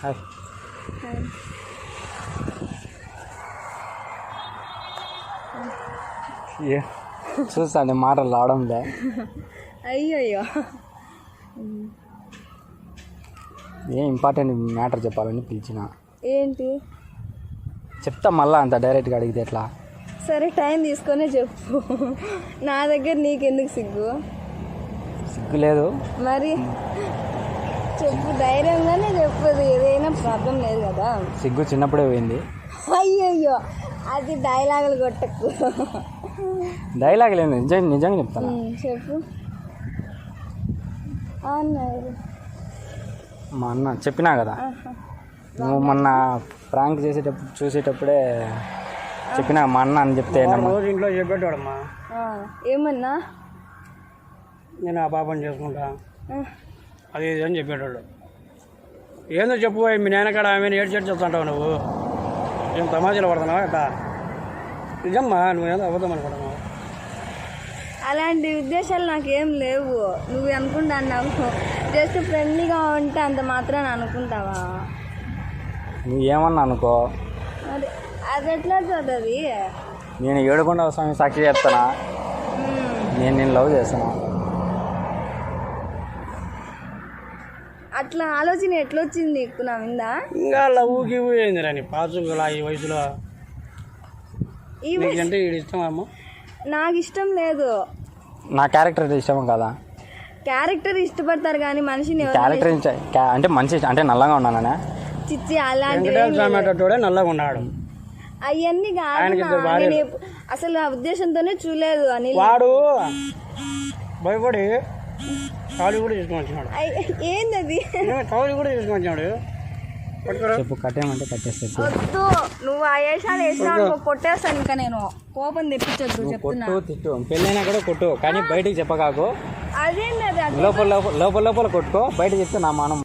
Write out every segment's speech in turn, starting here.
Hi. చూస్తాండి మాటలు రావడంలే. అయ్యో ఏం ఇంపార్టెంట్ మ్యాటర్ చెప్పాలని పిలిచిన. ఏంటి చెప్తా మళ్ళా అంత డైరెక్ట్గా అడిగితే ఎట్లా? సరే టైం తీసుకొనే చెప్పు. నా దగ్గర నీకెందుకు సిగ్గు? సిగ్గు లేదు మరి చెప్పు, ధైర్యంగానే చెప్పదు. ఏదైనా ప్రాబ్లం లేదు కదా. సిగ్గు చిన్నప్పుడే పోయింది. అయ్యయ్యో అది డైలాగులు కొట్టకు. డైలాగ్ లేదు, నిజంగా చెప్తాను. చెప్పు. అన్నారు మా అన్న చెప్పినా కదా, నువ్వు మొన్న ప్రాంక్ చూసేటప్పుడే చెప్పినా మా అన్న అని చెప్తే రోజు ఇంట్లో చెప్పేటోడమ్మా. ఏమన్నా నేను ఆ పాపని చేసుకుంటా అది ఇది అని చెప్పేటోడు. ఏందో చెప్పు, మీ నాయనకాడ ఆమె ఏడు చెప్తాంటావు నువ్వు. ఏం తమాషాలు పడుతున్నావా ఎట్టా? నిజమ్మా, నువ్వేదో అబద్ధం అనుకుంటున్నావు. అలాంటి ఉద్దేశాలు నాకేం లేవు. నువ్వు అనుకుంటా అన్నావు, జస్ట్ ఫ్రెండ్లీగా ఉంటే అంత మాత్రాన్ని అనుకుంటావా? నువ్వు ఏమన్నా అనుకో, అది అది ఎట్లా చదువుతుంది? నేను ఏడుకొండ స్వామి సాక్షి చెప్తానా, నేను లవ్ చేస్తాను. అట్లా ఆలోచన ఎట్లొచ్చింది నీకు నా మీద? ఇంకా లవ్వుకి ఏంది రాని పాచులా ఈ వయసులో? అంటే వీడు ఇష్టమా? నాకు ఇష్టం లేదు. నా క్యారెక్టర్ ఇష్టం కదా. క్యారెక్టర్ ఇష్టపడతారు కానీ మనిషిని క్యారెక్టర్ అంటే మంచి అంటే నల్లగా ఉన్నానా? చిచ్చి అలాంటి నల్లగా ఉన్నాడు. అవన్నీ కాదు, అసలు ఆ ఉద్దేశంతోనే చూడలేదు అని. వాడు భయపడి తాళి కూడా తీసుకొని వచ్చినాడు. ఏంది తాళి కూడా తీసుకొని వచ్చినాడు. చెప్పు, కట్టేయమంటే కట్టేస్తాను. వద్దు, నువ్వు ఆ వేషాలు వేసినావు, కొట్టేస్తాను. ఇంకా నేను కోపం తెప్పించొద్దు చెప్తున్నా. తిట్టు, పెళ్ళైనా కూడా కొట్టు, కానీ బయటికి చెప్పకాకు. అదేంది అది లోపల కొట్టుకో, బయట చెప్తే నా మానం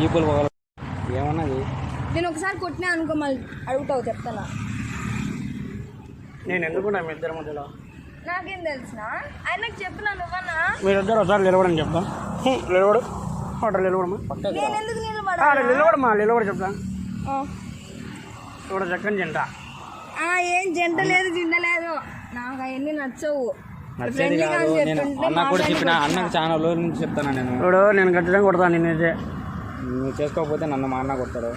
ఈపులు ఏమన్నది. నేను ఒకసారి కొట్టినా అనుకో, మళ్ళీ అడుగుతావు చెప్తానా? నేను ఎందుకున్నా మీ ఇద్దరి మధ్యలో? నాకేం తెలిసిన ఆయనకు చెప్పినా నువ్వన్నా. మీరిద్దరు ఒకసారి నిలబడని చెప్తా. నిలబడు, ఆర్డర్ నిలబడమ్మా. నేను ఎందుకు నిలబడాలి? నిలబడమ్మా, నిలబడి చెప్తా. చూడ చక్కని జంట. ఏం జంట లేదు, జిండ లేదు, నాకు అవన్నీ నచ్చవు. అన్న కూడా చెప్పిన, అన్నకు చాలా రోజుల నుంచి చెప్తాను నేను. చూడు, నేను ఖచ్చితంగా కొడతాను నిన్నైతే. నువ్వు చేసుకోకపోతే నన్ను మా అన్న కొడతాడు.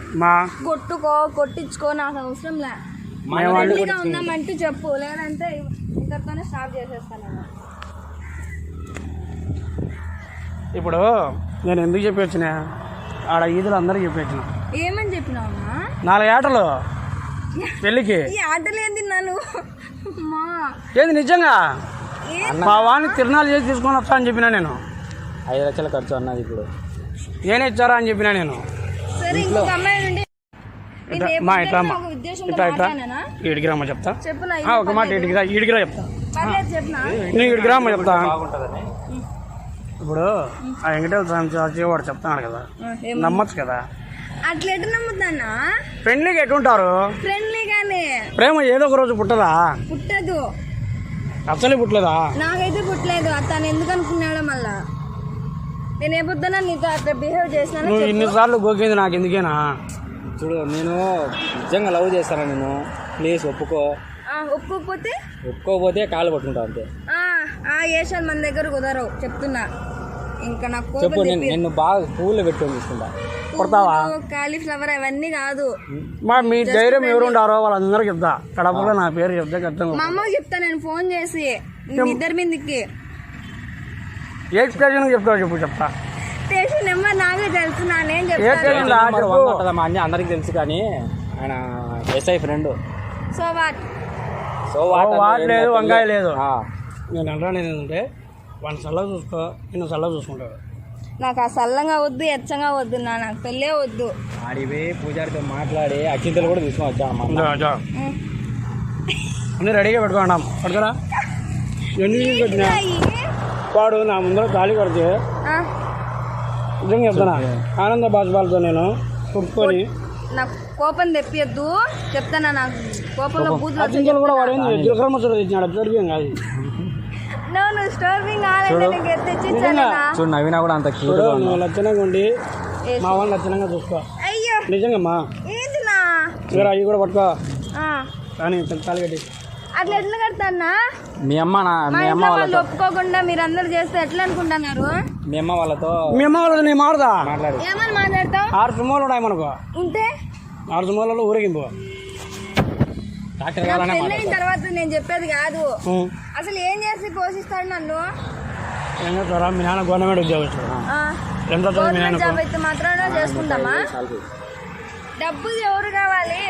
కొట్టుకో, కొట్టించుకో, నాకు అవసరం లే. ఉందామంటూ చెప్పు, లేదంటే ఇంతతోనే స్టాప్ చేసేస్తాను. ఇప్పుడు నేను ఎందుకు చెప్పి వచ్చినా, ఆడ ఈదులు అందరికి చెప్పి వచ్చిన. ఏమని చెప్పినావా? 4 ఆటలు పెళ్ళికి. ఈ ఆటలు ఏం తిన్నాను ఏంది నిజంగా? మా వాడిని తిరునాలు చేసి తీసుకొని వస్తా అని చెప్పినా నేను. 5 లక్షల ఖర్చు అన్నది. ఇప్పుడు నేనే ఇచ్చారా అని చెప్పినా నేను. సరే, ఇంకొక అమ్మాయి నుండి మా ఇట్లా ఈడికి రామ్మ చెప్తా. ఒక మాట ఈడికి రా చెప్తా. నేను ఈడికి రామ్మ చెప్తా. ఇప్పుడు ఆ వెంకటేశ్వర వాడు చెప్తున్నాడు కదా, నమ్మచ్చు కదా. అట్లా ఎటు నమ్ముతానా? ఫ్రెండ్లీగా ఎటుంటారు? ఫ్రెండ్లీగానే. ప్రేమ ఏదో ఒక రోజు పుట్టదా? పుట్టదు. అసలే పుట్టలేదా? నాకైతే పుట్టలేదు. తను ఎందుకు అనుకున్నాడో మళ్ళా. నేను ఏ పొద్దున నీతో అట్లా బిహేవ్ చేసినా? నువ్వు ఇన్నిసార్లు గోకింది నాకు ఎందుకేనా? చూడు, నేను నిజంగా లవ్ చేస్తాను. నేను ప్లీజ్ ఒప్పుకో. ఒప్పుకోకపోతే కాలు పట్టుకుంటా అంతే. ఆ ఏషాలు మన దగ్గర కుదరవు చెప్తున్నా. ఇంకా నాకు చెప్పు, నిన్ను బాగా పూలు పెట్టుకొని తీసుకుంటా. కొడతావా? కాలీఫ్లవర్ అవన్నీ కాదు. మీ ధైర్యం ఎవరు ఉండారో వాళ్ళందరూ చెప్తా. కడపలో నా పేరు చెప్తే ఖచ్చితంగా మా అమ్మకి చెప్తా నేను ఫోన్ చేసి. ఇద్దరి మీదకి ఏ స్టేషన్ చెప్తావు చెప్పు. చెప్తా. స్టేషన్ నెంబర్ నాకే తెలుసు, నానేం చెప్తాను. అందరికి తెలుసు, కానీ ఆయన ఎస్ఐ ఫ్రెండ్. సో వాట్ లేదు, వంకాయ లేదు. నేను అంటాను ఏంటంటే, వాడిని చల్లగా చూసుకో, నిన్ను చల్లగా చూసుకుంటాడు. నాకు ఆ సల్లంగా వద్దు, ఎచ్చంగా వద్దు, నాకు పెళ్ళే వద్దు. ఆడివే పూజారితో మాట్లాడి అక్షింతలు కూడా తీసుకొని వచ్చాను. అన్నీ రెడీగా పెట్టుకున్నాం. పడుకోరా. ఎన్ని పెట్టినా వాడు నా ముందర తాళి కడితే నిజంగా చెప్తానా, ఆనంద బాష్పాలతో నేను కుట్టుకొని. నాకు కోపం తెప్పియద్దు చెప్తానా. నాకు కోపంలో అక్షింతలు కూడా వాడు దుర్గమ్మ తెచ్చినాడు. అబ్జర్వింగ్ కాదు. చూడు, నవీనా కూడా అంత నువ్వు లక్షణంగా ఉండి మా వాళ్ళని లక్షణంగా చూసుకో. అయ్యో నిజంగమ్మా ఏంటినా ఇక అవి కూడా పట్టుకో ఆ, కానీ తాళి కట్టి అట్లా ఎట్లా కడతానా మీ అమ్మ మా మీ అమ్మ ఇంట్లో వాళ్ళు వాళ్ళతో ఒప్పుకోకుండా మీరందరూ చేస్తే ఎట్లా అనుకుంటున్నారు? మీ అమ్మ వాళ్ళతో మీ అమ్మ వాళ్ళది నేను మాడదా మాట్లాడు. ఏమని మాట్లాడతావు? 6 సుమోలు ఉన్నాయి మనకు ఉంటే 6 సుమోలలో ఊరేగింపు డాక్టర్ నాకు కావాలనే పెళ్ళైన తర్వాత నేను చెప్పేది కాదు. ఉం. అసలు ఏం చేసి పోషిస్తాడు నన్ను? ఏం చేస్తారా మీ నాన్న గవర్నమెంట్ ఉద్యోగస్తుడు ఆ, ఎంత చదువు మీ గవర్నమెంట్ నాన్నకు జాబ్ అయితే మాత్రాన చేసుకుంటామా? డబ్బు ఎవరు కావాలి?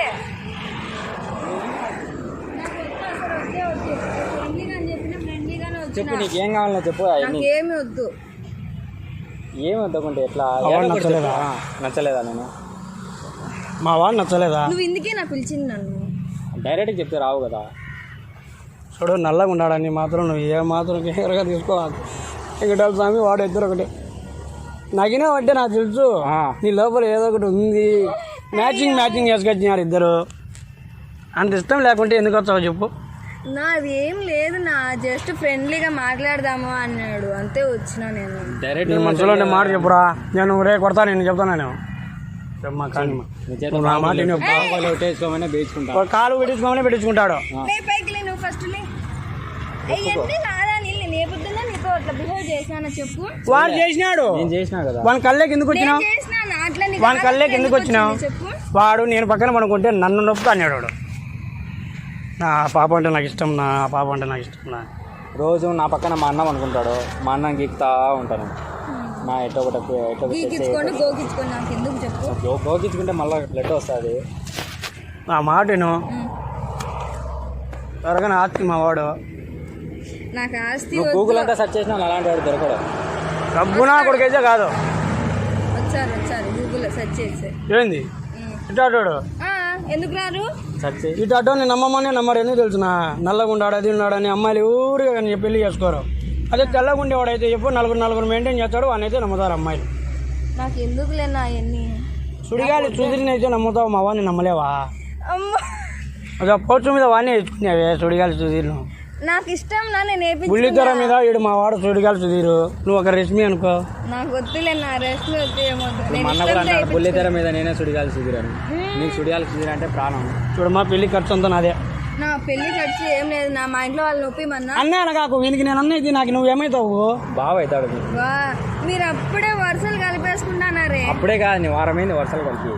నాకు వద్దు, అసలు వద్దే వద్దు. ఫ్రెండ్లీగా అని చెప్పిన ఫ్రెండ్లీగానే చెప్పు వచ్చిన. నీకు ఏం కావాలో చెప్పు. నాకేమి వద్దు. ఏమి వద్దుకుంటే ఎట్లా అవార్డు ఏదో ఒకటి నచ్చలేదా? చెప్పు. నచ్చలేదా నేను మా వాడు నచ్చలేదా నువ్వు ఇందుకే నాకు పిలిచింది నన్ను. డైరెక్ట్గా చెప్తే రావు కదా. చూడు నల్లగా ఉన్నాడని మాత్రం నువ్వు ఏ మాత్రం కేర్గా తీసుకోవాలి. వెంకటాల స్వామి వాడు ఇద్దరు ఒకటి నగినా అంటే నాకు తెలుసు ఆ. నీ లోపల ఏదో ఒకటి ఉంది. మ్యాచింగ్ చేసుకొచ్చినారు ఇద్దరు. అంత ఇష్టం లేకుంటే ఎందుకు వచ్చావు చెప్పు. నాది ఏం లేదు నా, జస్ట్ ఫ్రెండ్లీగా మాట్లాడదాము అన్నాడు అంతే వచ్చిన నేను. డైరెక్ట్ నీ మనసులో నీ మాట చెప్పురా. నేను రే కొడతా నేను చెప్తాను నేను చెప్పమ్మా కానీ నువ్వు నా మాట విను. ఒట్టేసుకోమని బేచుకుంటా. వాడు కాలు పెట్టించుకోమని పెట్టించుకుంటాడు. లే పైకి లే, నువ్వు ఫస్ట్ లే. అవన్నీ నాదా నీళ్ళు లేపుతున్నా నీతో అట్లా బిహేవ్ చేశాను చెప్పు. వాడు చేసినాడు. నేను చేసినా కదా. వాని కళ్ళేకి ఎందుకు వచ్చినావు? నేను చేసినా నా అట్లా నీకు వాని కళ్ళేకి ఎందుకు వచ్చినావు? చెప్పు. వాడు నేను పక్కన పడుకుంటే నన్ను నొప్పుతా అన్నాడు వాడు. నా పాప అంటే నాకు ఇష్టం నా పాప అంటే నాకు ఇష్టం నా. రోజు నా పక్కన మా అన్నం అనుకుంటాడు. మా అన్నం గీక్తా ఉంటాను. నా ఎట్టో గీకించుకోండి గోకించుకోండి నాకు ఎందుకు చెప్పు. గోకించుకుంటే మళ్ళీ బ్లడ్ వస్తుంది. నా మాట విను. త్వరగా ఆస్తి మా వాడు. నాకు ఆస్తి నువ్వు వద్దు. గూగుల్ అంతా సెర్చ్ చేసినా అలాంటి వాడు దొరకడు. డబ్బు నా కొడుకైతే కాదు. వచ్చారు గూగుల్లో సెర్చ్ చేసి. ఏంది ఇటాడు ఎందుకు రారు? సెర్చ్ చేసి ఇటాటో నేను నమ్మమని నమ్మరు. ఎందుకు తెలుసునా? నల్లగా ఉన్నాడు అది ఉన్నాడని అమ్మాయిలు ఊరిగా కానీ పెళ్లి చేసుకోరు. అదే తెల్లగా ఉండేవాడైతే చెప్పు నలుగురు మెయింటైన్ చేస్తాడు అని అయితే నమ్ముతారు అమ్మాయిలు. నాకు ఎందుకులేనా అవన్నీ. సుడిగాలి సుదిరిని అయితే నమ్ముతావు మా వాడిని నమ్మలేవా? అమ్మ అదే పోర్చు మీద వాడిని వేసుకునేవే సుడిగాలి సుధీర్ను. నాకు ఇష్టం నా, నేను బుల్లితెర మీద ఈడు మా వాడు సుడిగాలి సుధీరు. నువ్వు ఒక రష్మి అనుకో. నాకు వద్దులే నా రెస్ట్ వద్దు ఏమొద్దు. మా నేను అన్న కూడా ఇష్టంతో అన్నాడు బుల్లితెర మీద నేనే సుడిగాలి సుదిరాను. నీకు సుడిగాలి సుదిరా అంటే ప్రాణం. చూడమ్మా పెళ్లి ఖర్చు అంతా నాదే. నా పెళ్లి ఖర్చు ఏం లేదు నా, మా ఇంట్లో వాళ్ళు నొప్పిమన్నా. అన్నీ అనగాకు వీనికి నేను అన్న ఇది నాకు నువ్వేమవుతావు? బాగా అవుతాడు నీకు. వా, మీరు అప్పుడే వరుసలు కలిపేసుకుంటున్నారే. అప్పుడే కాదు నీ వారమైంది వరుసలు కలిపి.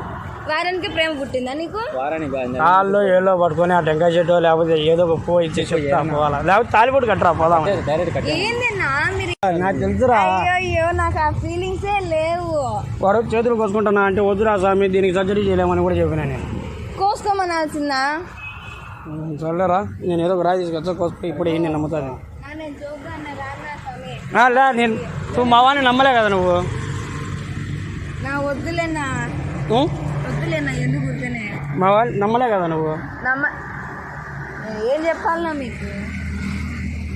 వారానికి ప్రేమ పుట్టిందా నీకు? వారానికి కాదు. కాళ్ళు ఏలో పట్టుకొని ఆ టెంకాయ చెట్టు లేకపోతే ఏదో ఒక పో ఇచ్చేసి చెప్తా పోవాలా, లేకపోతే తాలిపొట్టు కట్టరా పోదాం. Direct cut. ఏంది నా మీరు? నాకు తెలుసురా. అయ్యో నాకు ఆ ఫీలింగ్సే లేవు. వాడు చేతులు కోసుకుంటున్నా అంటే వద్దురా స్వామి దీనికి సర్జరీ చేయలేమని కూడా చెప్పినా నేను. కోసుకోమనాల్సిందా? సర్లేరా నేను ఏదో ఒక రాయి తీసుకొచ్చా కోసుకు ఇప్పుడు ఏం నేను నమ్ముతాను. నేను జోక్గా అన్న రానా స్వామి. లే నేను నువ్వు మా వాడిని నమ్మలే కదా నువ్వు. నా వద్దులేనా వద్దులేనా ఎందుకు ఊరికనే మా వాడిని నమ్మలే కదా నువ్వు. నమ్మ నేను ఏం చెప్పాలన్నా మీకు?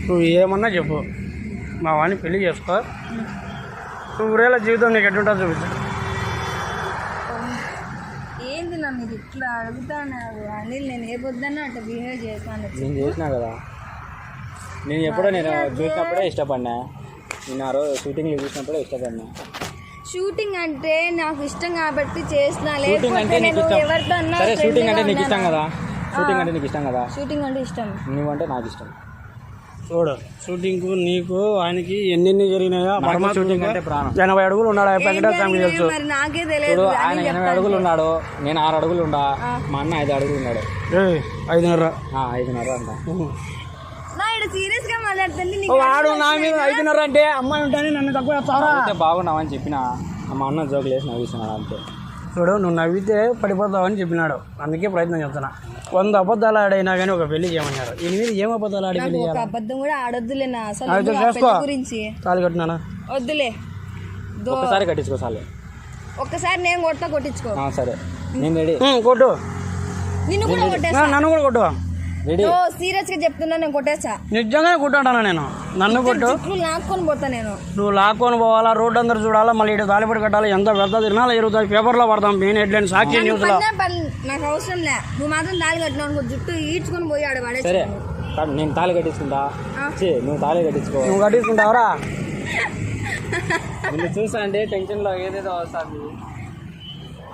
నువ్వు ఏమన్నా చెప్పు మా వాడిని పెళ్లి చేసుకో. నువ్వు రేళ్ళ జీవితం నీకు ఎట్టుంటో చూపించు. ఏంది నా మీరు ఇట్లా అడుగుతాన్నారు అనిల్? నేను ఏ పొద్దున్నా అట్లా బిహేవ్ చేశాను. నేను చేసినా కదా. నేను ఎప్పుడో నేను చూసినప్పుడే ఇష్టపడినా. నేను ఆ రోజు షూటింగ్లో చూసినప్పుడే ఇష్టపడినా. షూటింగ్ అంటే నాకు ఇష్టం కాబట్టి చేసిన. షూటింగ్ అంటే లేకపోతే నీకు నేను ఇష్టం. ఎవరితో అన్నా సరే షూటింగ్ అంటే నీకు ఇష్టం friendly గా కదా. షూటింగ్ అంటే నీకు ఇష్టం కదా. షూటింగ్ అంటే ఇష్టం. నువ్వంటే నాకు ఇష్టం. చూడు షూటింగ్కు నీకు ఆయనకి ఎన్ని జరిగినాయో నాకు షూటింగ్ అంటే ప్రాణం. 80 అడుగులు ఉన్నాడు వెంకటేశ్వర తెలుసు. మరి నాకే ఇప్పుడు తెలియదు. ఆయన 80 అడుగులు ఉన్నాడు, నేను 6 అడుగులు ఉండా. మా అన్న 5 అడుగులు ఉన్నాడు. 5.5 5.5 అంట. నా ఇక్కడ సీరియస్ గా మాట్లాడుతుంది. వాడు నా మీద 5.5 అంటే అమ్మాయి ఉంటానే నన్ను తక్కువ చేస్తావరా? అయితే బాగున్నావని చెప్పిన మా అన్న జోకులు వేసి నవ్విస్తున్నాడు అంతే. చూడు నువ్వు నవ్వితే పడిపోతావని చెప్పినాడు. అందుకే ప్రయత్నం చేస్తున్నా. 100 అబద్ధాలు ఆడైనా కానీ ఒక పెళ్లి చేయమన్నారు. 8 ఏం అబద్ధాలు ఆడి పెళ్లి ఒక చేయాలి? అబద్ధం కూడా ఆడొద్దులేనా అసలు. అయితే నువ్వు ఆ చేసుకో. పెళ్లి గురించి తాళి కట్టినానా? వద్దులే. ఒక్కసారి కట్టించుకోసాలి. ఒక్కసారి నేను కొట్టించుకో. సరే నేను రెడీ. కొట్టు. నిన్ను కూడా కొట్టేస్తా. నన్ను కూడా కొట్టు. రెడీ. సీరియస్ గా చెప్తున్నా, నేను కొట్టేస్తా. నిజంగానే కొట్టాను నేను. నన్ను కొట్టు. చుట్టూ లాక్కొని పోతా నేను. నువ్వు లాక్కొని పోవాలా, రోడ్డు అందరు చూడాలా, మళ్ళీ ఇటు తాలిపడి కట్టాలి. ఎంత పెద్ద తినాలి జరుగుతుంది. పేపర్లో పడతాం మెయిన్ హెడ్లైన్ సాక్షి న్యూస్లో. నాకు అవసరం లే. నువ్వు మాత్రం తాళి కట్టినావు జుట్టు ఈడ్చుకొని పోయి ఆడ సరే పడేసి. నేను తాళి కట్టించుకుంటా. నువ్వు తాళి కట్టించుకో. నువ్వు కట్టించుకుంటావరా? నిన్ను చూసా అంటే టెన్షన్లో ఏదేదో వస్తుంది.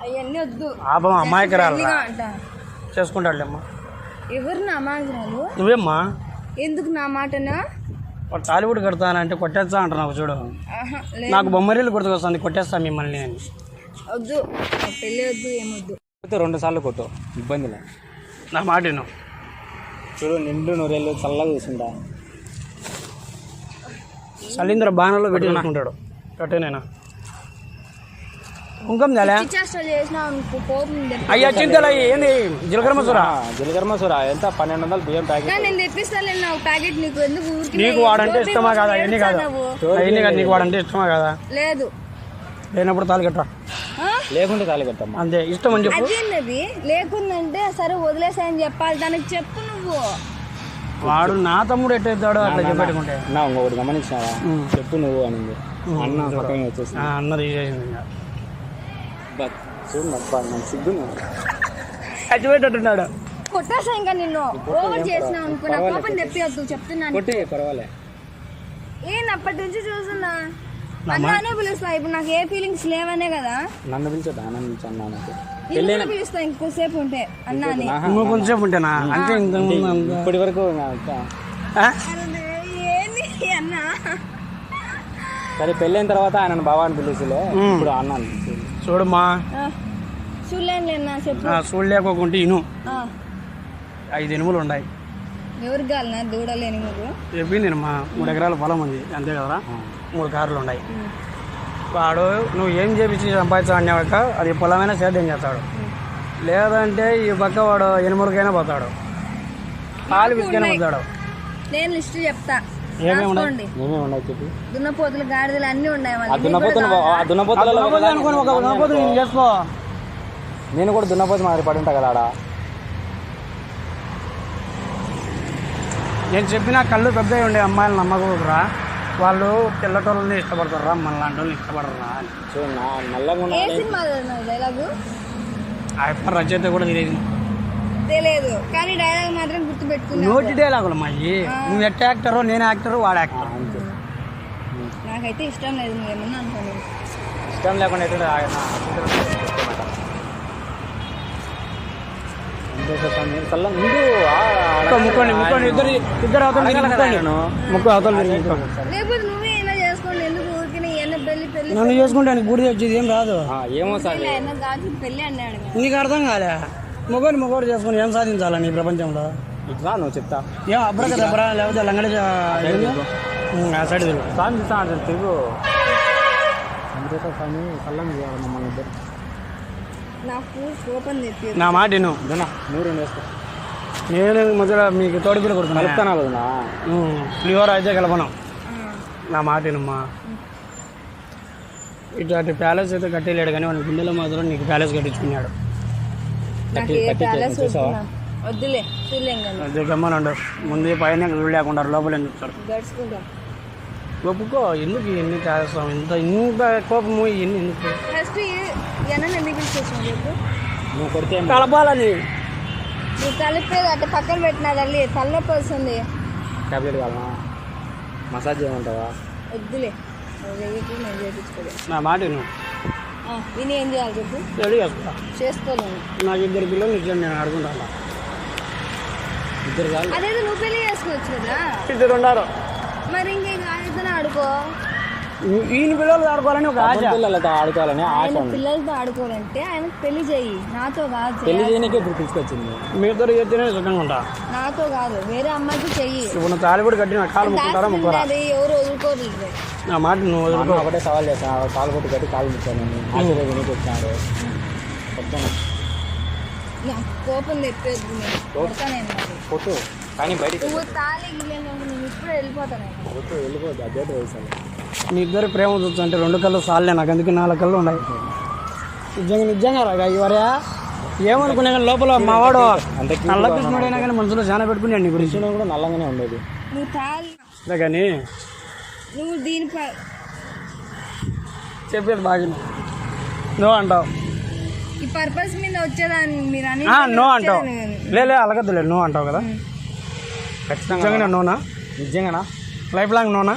అవన్నీ వద్దు. పాపం అమ్మాయికి రాలి ఫ్రెండ్లీగా అంట. చేసుకుంటాడులేమ్మా. ఎవరు నా మాటలు? నువ్వేమ్మా ఎందుకు నా మాటనా? టాలీవుడ్ కడతానంటే కొట్టేస్తా అంటున్నావు చూడు. ఆహా, లేదు. నాకు బొమ్మరీలు గుర్తుకొస్తుంది, కొట్టేస్తా మిమ్మల్ని అని. వద్దు, నాకు పెళ్ళి వద్దు, ఏమొద్దు. 2 సార్లు కొట్టు, ఇబ్బంది లేదు. నా మాట విను. చూడు నిండు నూరేళ్ళు చల్లగా చూసిందా. సలీంద్ర బాణంలో పెట్టి తీసుకుంటాడు. కట్టేనైనా కుంకం తెలే చేష్టలు చేసినావు అనుకో, కోపం తెప్పి- అయ్యా చింతలు అయ్యి ఏంది జీలకర్ర మసూరా జీలకర్ర మసూరా ఎంత 1200 బియ్యం ప్యాకెట్. నేను తెప్పిస్తాను నా ప్యాకెట్. నీకు ఎందుకు ఊరికి నీకు వాడంటే ఇష్టమా కదా? ఎన్ని కాదు అవన్నీ కాదు, నీకు వాడంటే ఇష్టమా కదా? లేదు. లేనప్పుడు తాళి కట్టరా, ఆ? లేకుంటే తాళి కట్టమ్మా. అంతే, ఇష్టం అని చెప్పు. అదేంది లేకుందంటే సరే వదిలేసాయని చెప్పాలి, దానికి చెప్పు నువ్వు. వాడు నా తమ్ముడు ఎట్టేస్తాడో అట్లా చెప్పేట్టుకుంటే. నా ఇంకొకటి గమనించావా? చెప్పు నువ్వు అనింది అన్న పక్కన వచ్చేసి అన్న తీసేసింది ఇంకా. చూడు నప్ప నాకు సిగ్గు. చచ్చిపెట్టేట్టున్నాడు. కొట్టేసా ఇంకా నిన్ను ఓవర్ చేసినావు అనుకో, నా కోపం తెప్పియద్దు చెప్తున్నాను. కొట్టే పర్వాలే. అప్పటి నుంచి చూస్తున్నా అన్నానే పిలుస్తా. ఇప్పుడు నాకు ఏ ఫీలింగ్స్ లేవనే కదా. నన్ను పిలిచొద్దు, ఆనంద్ పిలిచి అన్నా నాకు. నిన్ను పిలుస్తా ఇంకోసేపు ఉంటే అన్నా అని. నువ్వు కొంచెంసేపు ఉంటేనా? అంతే, ఇంకా ఇప్పటి వరకు ఏంది అన్నా? సరే పెళ్ళైన తర్వాత ఆయన బాబా అని పిలుచులే, ఇప్పుడు అన్న అని పిలుచు. చూడమ్మా, చూడలేను నా చెప్పు. చూడలేకోకుంటే ఇను. 5 ఎనుములు ఉన్నాయి. ఎవరికి కాలనా దూడలేని నువ్వు? చెప్పింది మా 3 ఎకరాల పొలం ఉంది అంతే కదరా. 3 కార్లు ఉన్నాయి. వాడు నువ్వు ఏం చేపించి సంపాదించావు అన్నాక అది పొలమైనా సేద్యం చేస్తాడు, లేదంటే ఈ పక్క వాడు ఎనుములకైనా పోతాడు, పాలు పిసికైనా పోతాడు. నేను లిస్ట్ చెప్తా, ఏమేమి రాసుకోండి. ఏమేమి ఉన్నాయి చెప్పి. దున్నపోతులు గాడిదలు అన్ని ఉన్నాయి. ఆ దున్నపోతులలో అనుకుని ఒక దున్నపోతు నేను చేసుకో. నేను కూడా దున్నపోతు మాదిరి పడి ఉంటా కదా ఆడ. నేను చెప్పిన కళ్ళు పెద్దవి ఉండే అమ్మాయిలు నమ్మకూడదురా, వాళ్ళు తెల్లటోళ్ళని ఇష్టపడతారా, మన లాంటి వాళ్ళని ఇష్టపడరా అని. చూడు నల్లగా ఏ ఉన్న సినిమా డైలాగు ఆ యొక్క రచయిత కూడా తెలియదు. తెలియదు కానీ డైలాగ్ మాత్రం గుర్తు పెట్టుకున్నా. నోటి డైలాగులు అమ్మాయి. నువ్వు ఎట్ట యాక్టరు, నేను యాక్టరు, వాడు యాక్టర్. అంతే. నాకైతే ఇష్టం లేదు, నువ్వేమన్నా అనుకోండి. ఇష్టం లేకుండా అయితే ముక్కోండి ఇద్దరు అవతల ముక్కు అవతల లేకపోతే నువ్వే ఇలా చేసుకోండి. ఎందుకు ఊరికి పెళ్లి నన్ను చేసుకుంటే బూడిద వచ్చేది ఏం రాదు. ఏమో సార్ గాజు పెళ్లి అన్నాడు. నీకు అర్థం కాలే? మొగోడు చేసుకుని ఏం సాధించాలని ఈ ప్రపంచంలో? ఇట్లా నువ్వు చెప్తా ఏం అబ్రక దెబ్బరా, లేకపోతే లంగడి ఆ సైడ్ తిరుగు. స్వామి చూస్తా తిరుగు. స్వామి కళ్ళం చేయాలి మమ్మల్ని ఇద్దరు. నాకు కోపం తెప్పి నా మాట విను. నూరు వేసుకో. నేను మధ్యలో మీకు తోడుపిల్ల కొడుతున్నా. కలుపుతానా వదినా? ఫ్లేవర్ అయితే కలపను. నా మాట వినమ్మా. ఇటు ప్యాలెస్ అయితే కట్టేయలేడు కానీ వాడి గుండెలో మాత్రం నీకు ప్యాలెస్ కట్టించుకున్నాడు. నాకు ఏ ప్యాలెస్ వద్దులే, చూడలేం కానీ అదే గమ్మనండు. ముందు పైన లేకుండా లోపల చూస్తాడు. గడుచుకుంటాం. ఒప్పుకో, ఎందుకు ఇవన్నీ చేస్తాం? ఇంత కోపము ఇవన్నీ ఎందుకు? ఫస్ట్ ఎన్న ఎందుకు పిలిచేసాను చెప్పు. నువ్వు కొడితే కలపాలని. నువ్వు కలిపేది అట్ట పక్కన పెట్టినా తల్లి, తలనొప్పి వస్తుంది. టాబ్లెట్ కావాలా? మసాజ్ చేయమంటావా? వద్దులే, నేను చేయించుకోలేదు. నా మాట నువ్వు విని ఏం చేయాలి చెప్పు. రెడీ చేసుకుంటా. చేసుకోలేను. నాకు 2 పిల్లలు ఇచ్చాను, నేను ఆడుకుంటాను. ఇద్దరు కాదు. అదేదో నువ్వు పెళ్లి చేసుకోవచ్చు కదా. 2 ఉన్నారు. మరి ఇంకేం ఆడుతూనే ఆడుకో. ఈయన పిల్లలు ఆడుకోవాలని ఒక ఆశ. పిల్లలతో ఆడుకోవాలని ఆశ ఆయన ఉంది. పిల్లలతో ఆడుకోవాలంటే ఆయనకు పెళ్లి చెయ్యి, నాతో కాదు. పెళ్లి చేయడానికి ఇప్పుడు తీసుకొచ్చింది. మీ ఇద్దరు చేస్తేనే సుఖంగా ఉంటా. నాతో కాదు, వేరే అమ్మాయికి చెయ్యి. ఇప్పుడు నువ్వు తాళి కూడా కట్టిన కాలు ముక్కుంటారా ముక్కరా? అది ఎవరు వదులుకోలేదు. నా మాట నువ్వు వదులుకో. ఒకటే సవాల్ చేస్తాను, కాలు కొట్టి కట్టి కాలు ముచ్చాను. నేను ఆశీర్వాదం వినికి వచ్చాడు. చెప్తాను నాకు కోపం తెప్పేది, నేను కొడతానేమో. కొట్టు కానీ బయటికి నువ్వు తాళి గిల్లేను, నేను ఇప్పుడు వెళ్ళిపోతాను. కొట్టు వెళ్ళిపోద్దు. అదే వయసు. మీ ఇద్దరు ప్రేమ చూస్తుంటే 2 కళ్ళు సాలే, నాకు అందుకే 4 కళ్ళు ఉన్నాయి. నిజంగా రాగా ఇవరా ఏమనుకున్నా కానీ లోపల మావాడు నల్ల కృష్ణుడైనా కానీ మనసులో చాలా పెట్టుకున్నాడు నీ గురించి. కూడా నల్లంగానే ఉండేది. నువ్వు తాళి అదే కానీ నువ్వు దీనిపై చెప్పేది బాగా నువ్వు అంటావు. ఈ పర్పస్ మీద వచ్చేదాన్ని మీరు అని నో అంటావు. లే అలగద్దులే, నువ్వు అంటావు కదా. ఖచ్చితంగా నోనా? నిజంగానా? లైఫ్ లాంగ్ నోనా?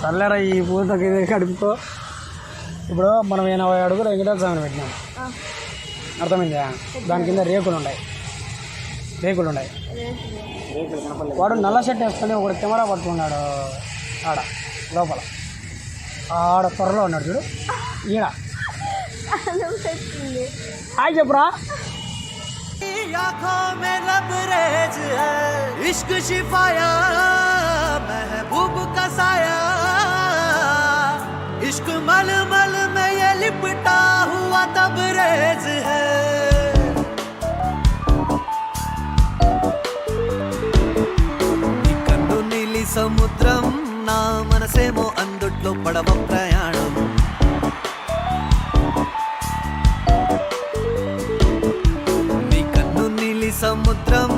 సర్లేరా, ఈ పూతకి కడుపుకో. ఇప్పుడు మనం 80 అడుగులు వెంకటేశ్వర స్వామిని పెట్టినాం, అర్థమైందా? దాని కింద రేకులు ఉన్నాయి. వాడు నల్ల షర్ట్ వేసుకొని ఒకడు కెమెరా పట్టుకున్నాడు ఆడ లోపల, ఆడ త్వరలో ఉన్నాడు చూడు, ఈడ హాయ్ చెప్పురా. आँखों में लबरेज है इश्क शिफाया महबूब का साया इश्क मल मल में ये लिपटा हुआ तबरेज है कन्नु नीली समुद्रम ना मनसेमो अंदुట్లో పడవ ప్రయాణం సముద్రం